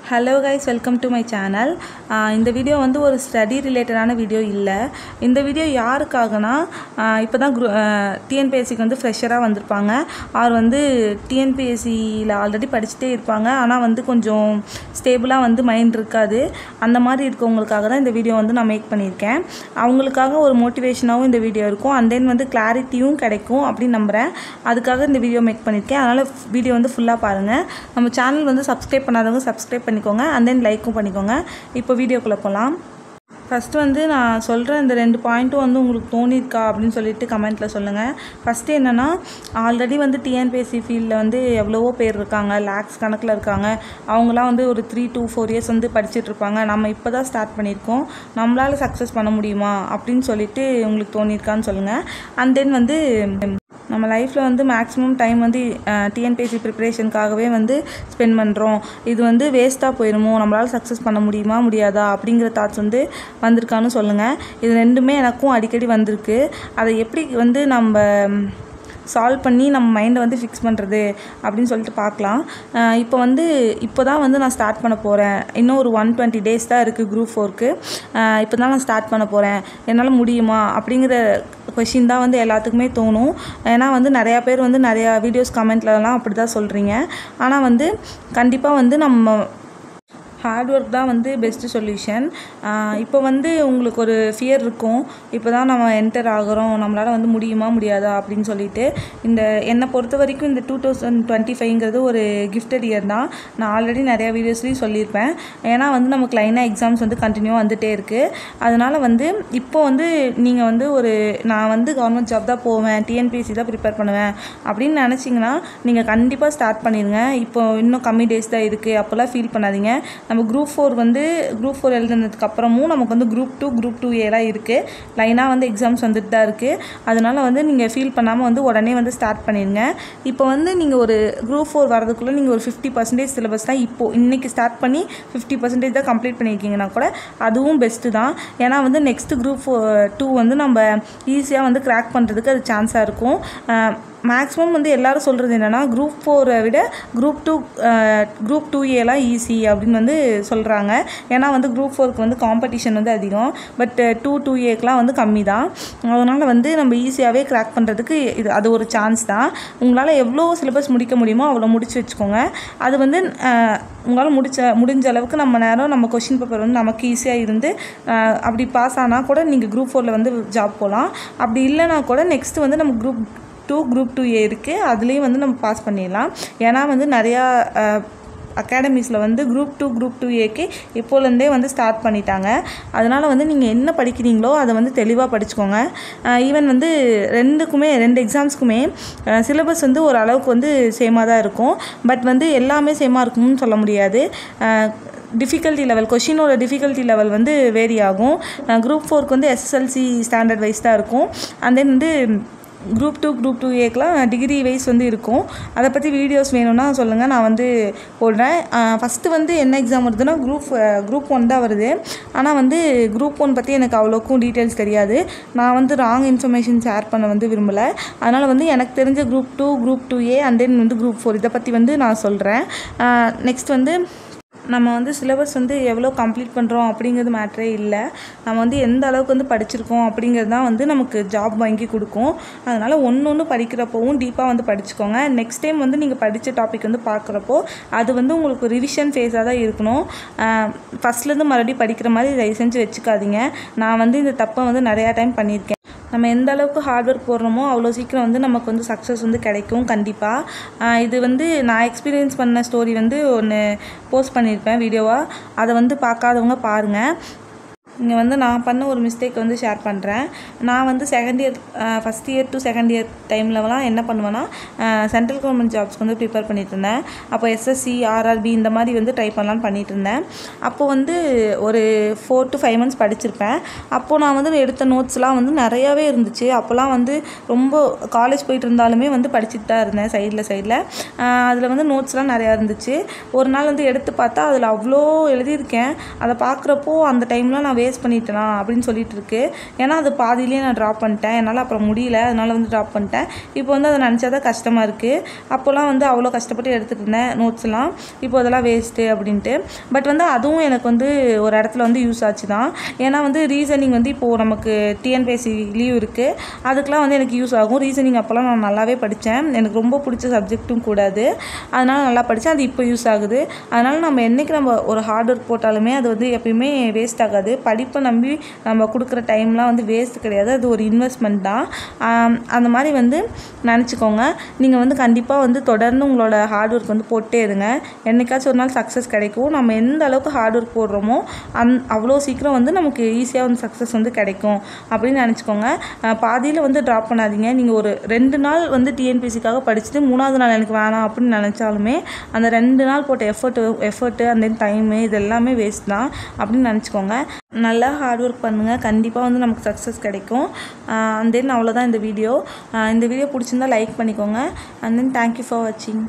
Hello guys, welcome to my channel. இந்த video வந்து ஒரு ஸ்டடி ரிலேட்டடான வீடியோ இல்லை. இந்த வீடியோ யாருக்காகனா, இப்போ தான் டிஎன்பிஎஸ்சிக்கு வந்து ஃப்ரெஷராக வந்திருப்பாங்க. அவர் வந்து டிஎன்பிஎஸ்சியில் ஆல்ரெடி படிச்சுட்டே இருப்பாங்க. ஆனால் வந்து கொஞ்சம் ஸ்டேபிளாக வந்து மைண்ட் இருக்காது. அந்த மாதிரி இருக்கவங்களுக்காக தான் இந்த வீடியோ வந்து நான் மேக் பண்ணியிருக்கேன். அவங்களுக்காக ஒரு மோட்டிவேஷனாகவும் இந்த வீடியோ இருக்கும். அண்ட் தென் வந்து கிளாரிட்டியும் கிடைக்கும் அப்படின்னு நம்புகிறேன். அதுக்காக இந்த வீடியோ மேக் பண்ணியிருக்கேன். அதனால் வீடியோ வந்து ஃபுல்லாக பாருங்கள். நம்ம சேனல் வந்து சப்ஸ்கிரைப் பண்ணாதவங்க சப்ஸ்கிரைப் பண்ணிக்கோங்க. அண்ட் தென் லைக்கும் பண்ணிக்கோங்க. இப்போ வீடியோக்குள்ளே போகலாம். ஃபஸ்ட்டு வந்து நான் சொல்கிற இந்த 2 பாயிண்ட்டும் வந்து உங்களுக்கு தோணியிருக்கா அப்படின்னு சொல்லிட்டு கமெண்ட்டில் சொல்லுங்கள். ஃபஸ்ட்டு என்னென்னா, ஆல்ரெடி வந்து டிஎன்பிஎஸ்சி ஃபீல்டில் வந்து எவ்வளவோ பேர் இருக்காங்க, லேக்ஸ் கணக்கில் இருக்காங்க. அவங்களாம் வந்து ஒரு 3 to 4 இயர்ஸ் வந்து படிச்சுட்ருப்பாங்க. நம்ம இப்போ தான் ஸ்டார்ட் பண்ணியிருக்கோம், நம்மளால் சக்ஸஸ் பண்ண முடியுமா அப்படின்னு சொல்லிட்டு உங்களுக்கு தோணியிருக்கான்னு சொல்லுங்கள். அண்ட் தென் வந்து நம்ம லைஃப்பில் வந்து மேக்ஸிமம் டைம் வந்து டிஎன்பிஎஸ்சி ப்ரிப்ரேஷனுக்காகவே வந்து ஸ்பெண்ட் பண்ணுறோம். இது வந்து வேஸ்ட்டாக போயிடுமோ, நம்மளால் சக்ஸஸ் பண்ண முடியுமா முடியாதா அப்படிங்கிற தாட்ஸ் வந்து வந்திருக்கான்னு சொல்லுங்கள். இது ரெண்டுமே எனக்கும் அடிக்கடி வந்திருக்கு. அதை எப்படி வந்து நம்ம சால்வ் பண்ணி நம்ம மைண்டை வந்து ஃபிக்ஸ் பண்ணுறது அப்படின்னு சொல்லிட்டு பார்க்கலாம். இப்போ தான் வந்து நான் ஸ்டார்ட் பண்ண போகிறேன். இன்னும் ஒரு 120 days தான் இருக்குது Group 4க்கு. இப்போ தான் நான் ஸ்டார்ட் பண்ண போகிறேன், என்னால் முடியுமா அப்படிங்கிற கொஷின் தான் வந்து எல்லாத்துக்குமே தோணும். ஏன்னா வந்து நிறையா பேர் வந்து நிறையா வீடியோஸ் கமெண்ட்லலாம் அப்படி தான் சொல்கிறீங்க. ஆனால் வந்து கண்டிப்பாக வந்து நம்ம ஹார்ட் ஒர்க் தான் வந்து பெஸ்ட்டு சொல்யூஷன். இப்போ வந்து உங்களுக்கு ஒரு ஃபியர் இருக்கும், இப்போ தான் நம்ம என்டர் ஆகிறோம், நம்மளால் வந்து முடியுமா முடியாதா அப்படின்னு சொல்லிட்டு. என்னை பொறுத்த வரைக்கும் இந்த 2025ங்கிறது ஒரு கிஃப்டட் இயர் தான். நான் ஆல்ரெடி நிறையா வீடியோஸ்லேயும் சொல்லியிருப்பேன். ஏன்னா வந்து நமக்கு லைனாக எக்ஸாம்ஸ் வந்து கண்டினியூவாக வந்துகிட்டே இருக்குது. அதனால் வந்து இப்போ வந்து நீங்கள் வந்து நான் வந்து கவர்மெண்ட் ஜாப் தான் போவேன், டிஎன்பிஎஸ்சி தான் ப்ரிப்பேர் பண்ணுவேன் அப்படின்னு நினச்சிங்கன்னா நீங்கள் கண்டிப்பாக ஸ்டார்ட் பண்ணிடுங்க. இப்போ இன்னும் கம்மி டேஸ் தான் இருக்குது, அப்போல்லாம் ஃபீல் பண்ணாதீங்க. நம்ம Group 4 எழுதுனதுக்கு அப்புறமும் நமக்கு வந்து Group 2 Group 2A இருக்குது. லைனாக வந்து எக்ஸாம்ஸ் வந்துட்டு தான் இருக்குது. அதனால் வந்து நீங்கள் ஃபீல் பண்ணாமல் வந்து உடனே வந்து ஸ்டார்ட் பண்ணிடுங்க. இப்போ வந்து நீங்கள் ஒரு Group 4 வரதுக்குள்ளே நீங்கள் ஒரு 50% சிலபஸ் தான் இன்றைக்கி ஸ்டார்ட் பண்ணி 50% தான் கம்ப்ளீட் பண்ணியிருக்கீங்கன்னா கூட அதுவும் பெஸ்ட்டு தான். ஏன்னா வந்து நெக்ஸ்ட்டு Group 2 வந்து நம்ம ஈஸியாக வந்து கிராக் பண்ணுறதுக்கு அது சான்ஸாக இருக்கும். மேக்ஸிமம் வந்து எல்லோரும் சொல்கிறது என்னென்னா, Group 4 விட Group 2Aலாம் ஈஸி அப்படின்னு வந்து சொல்கிறாங்க. ஏன்னா வந்து Group 4க்கு வந்து காம்படிஷன் வந்து அதிகம், பட் 2Aக்கெலாம் வந்து கம்மி தான். அதனால் வந்து நம்ம ஈஸியாகவே கிராக் பண்ணுறதுக்கு அது ஒரு சான்ஸ் தான். உங்களால் எவ்வளோ சிலபஸ் முடிக்க முடியுமோ அவ்வளோ முடிச்சு வச்சுக்கோங்க. அது வந்து உங்களால் முடிஞ்ச அளவுக்கு நம்ம கொஷின் பேப்பர் வந்து நமக்கு ஈஸியாக இருந்து அப்படி பாஸ் ஆனால் கூட நீங்கள் Group 4 வந்து ஜாப் போகலாம். அப்படி இல்லைனா கூட நெக்ஸ்ட்டு வந்து நம்ம Group 2 Group 2A இருக்குது, அதுலேயும் வந்து நம்ம பாஸ் பண்ணிடலாம். ஏன்னா வந்து நிறையா அகாடமிஸில் வந்து Group 2 Group 2Aக்கு இப்போலேருந்தே வந்து ஸ்டார்ட் பண்ணிட்டாங்க. அதனால் வந்து நீங்கள் என்ன படிக்கிறீங்களோ அதை வந்து தெளிவாக படிச்சுக்கோங்க. ஈவன் வந்து 2 எக்ஸாம்ஸ்க்குமே சிலபஸ் வந்து ஒரு அளவுக்கு வந்து சேமாக தான் இருக்கும். பட் வந்து எல்லாமே சேமாக இருக்கும்னு சொல்ல முடியாது. டிஃபிகல்ட்டி லெவல், கொஷினோட டிஃபிகல்ட்டி லெவல் வந்து வேரி ஆகும். Group 4க்கு வந்து SSLC ஸ்டாண்டர்ட் வைஸ் தான் இருக்கும். அண்ட் தென் வந்து Group 2 Group 2Aக்கெலாம் டிகிரி வைஸ் வந்து இருக்கும். அதை பற்றி வீடியோஸ் வேணும்னா சொல்லுங்கள், நான் வந்து போடுறேன். ஃபஸ்ட்டு வந்து என்ன எக்ஸாம் வருதுன்னா Group 1 தான் வருது. ஆனால் வந்து Group 1 பற்றி எனக்கு அவ்வளோக்கும் டீட்டெயில்ஸ் தெரியாது. நான் வந்து ராங் இன்ஃபர்மேஷன் ஷேர் பண்ண வந்து விரும்பலை. அதனால் வந்து எனக்கு தெரிஞ்ச Group 2 Group 2A and then வந்து Group 4 இதை பற்றி வந்து நான் சொல்கிறேன். நெக்ஸ்ட் வந்து நம்ம வந்து சிலபஸ் வந்து எவ்வளோ கம்ப்ளீட் பண்ணுறோம் அப்படிங்கிறது மேட்டரே இல்லை. நம்ம வந்து எந்த அளவுக்கு வந்து படிச்சிருக்கோம் அப்படிங்கிறது தான் வந்து நமக்கு ஜாப் வாங்கி கொடுக்கும். அதனால் ஒன்று படிக்கிறப்போவும் டீப்பாக வந்து படிச்சுக்கோங்க. நெக்ஸ்ட் டைம் வந்து நீங்கள் படித்த டாபிக் வந்து பார்க்குறப்போ அது வந்து உங்களுக்கு ரிவிஷன் ஃபேஸாக தான் இருக்கணும். ஃபஸ்ட்லேருந்து மறுபடியும் படிக்கிற மாதிரி தயவு செஞ்சு வச்சுக்காதீங்க. நான் வந்து இந்த தப்பை வந்து நிறையா டைம் பண்ணியிருக்கேன். நம்ம எந்த அளவுக்கு ஹார்ட் ஒர்க் போடுறோமோ அவ்வளோ சீக்கிரம் வந்து நமக்கு வந்து சக்ஸஸ் வந்து கிடைக்கும் கண்டிப்பாக. இது வந்து நான் எக்ஸ்பீரியன்ஸ் பண்ண ஸ்டோரி வந்து ஒன்று போஸ்ட் பண்ணியிருப்பேன் வீடியோவாக. அதை வந்து பார்க்காதவங்க பாருங்கள். இங்கே வந்து நான் பண்ண ஒரு மிஸ்டேக் வந்து ஷேர் பண்ணுறேன். நான் வந்து first year to second year டைம்லலாம் என்ன பண்ணுவேன்னா, சென்ட்ரல் கவர்மெண்ட் ஜாப்ஸ்க்கு வந்து ப்ரிப்பேர் பண்ணிட்டு இருந்தேன். அப்போ SSC RRB இந்த மாதிரி வந்து ட்ரை பண்ணலான்னு பண்ணிட்டு இருந்தேன். அப்போது வந்து ஒரு 4 to 5 months படிச்சிருப்பேன். அப்போது நான் வந்து எடுத்த நோட்ஸ்லாம் வந்து நிறையாவே இருந்துச்சு. அப்போலாம் வந்து ரொம்ப காலேஜ் போயிட்டு இருந்தாலுமே வந்து படிச்சுட்டு தான் இருந்தேன் சைடில். அதில் வந்து நோட்ஸ்லாம் நிறையா இருந்துச்சு. ஒரு நாள் வந்து எடுத்து பார்த்தா அதில் அவ்வளோ எழுதியிருக்கேன். அதை பார்க்குறப்போ அந்த டைம்லாம் நான் வேஸ்ட் பண்ணிட்டேனா அப்படின்னு சொல்லிட்டு இருக்கு. ஏன்னா அது பாதியிலேயே நான் ட்ராப் பண்ணிட்டேன். என்னால் அப்புறம் முடியல, அதனால் வந்து ட்ராப் பண்ணிட்டேன். இப்போ வந்து அதை நினச்சா தான் கஷ்டமாக இருக்குது. அப்போல்லாம் வந்து அவ்வளோ கஷ்டப்பட்டு எடுத்துகிட்டு இருந்தேன் நோட்ஸ்லாம். இப்போ அதெல்லாம் வேஸ்ட்டு அப்படின்ட்டு. பட் வந்து அதுவும் எனக்கு வந்து ஒரு இடத்துல வந்து யூஸ் ஆச்சு தான். ஏன்னா வந்து ரீசனிங் வந்து இப்போது நமக்கு டிஎன்பிஎஸ்சி லீவ் இருக்குது, அதுக்கெலாம் வந்து எனக்கு யூஸ் ஆகும். ரீசனிங் அப்போல்லாம் நான் நல்லாவே படித்தேன், எனக்கு ரொம்ப பிடிச்ச சப்ஜெக்ட்டும் கூட அது. அதனால் நல்லா படித்தேன், அது இப்போ யூஸ் ஆகுது. அதனால் நம்ம என்றைக்கு நம்ம ஒரு ஹார்ட் ஒர்க் போட்டாலுமே அது வந்து எப்பயுமே வேஸ்ட் ஆகாது. படிப்பை நம்பி நம்ம கொடுக்குற டைம்லாம் வந்து வேஸ்ட் கிடையாது, அது ஒரு இன்வெஸ்ட்மெண்ட் தான். அந்த மாதிரி வந்து நினச்சிக்கோங்க. நீங்கள் வந்து கண்டிப்பாக வந்து தொடர்ந்து உங்களோட ஹார்ட் ஒர்க் வந்து போட்டே இருங்க. என்றைக்காச்சும் ஒரு நாள் சக்ஸஸ் கிடைக்கும். நம்ம எந்த அளவுக்கு ஹார்ட் ஒர்க் போடுறோமோ அவ்வளோ சீக்கிரம் வந்து நமக்கு ஈஸியாக வந்து சக்ஸஸ் வந்து கிடைக்கும் அப்படின்னு நினச்சிக்கோங்க. பாதியில் வந்து ட்ராப் பண்ணாதீங்க. நீங்கள் ஒரு 2 நாள் வந்து டிஎன்பிஎஸ்சிக்காக படிச்சுட்டு 3ஆவது நாள் எனக்கு வேணாம் அப்படின்னு நினச்சாலுமே அந்த 2 நாள் போட்ட எஃபர்ட்டு அந்த டைமு இது எல்லாமே வேஸ்ட் தான் அப்படின்னு நினச்சிக்கோங்க. நல்லா ஹார்ட் ஒர்க் பண்ணுங்கள், கண்டிப்பாக வந்து நமக்கு சக்ஸஸ் கிடைக்கும். அண்ட் தென் அவ்வளோதான் இந்த வீடியோ. இந்த வீடியோ பிடிச்சிருந்தால் லைக் பண்ணிக்கோங்க. அண்ட் தென் தேங்க்யூ ஃபார் வாட்சிங்.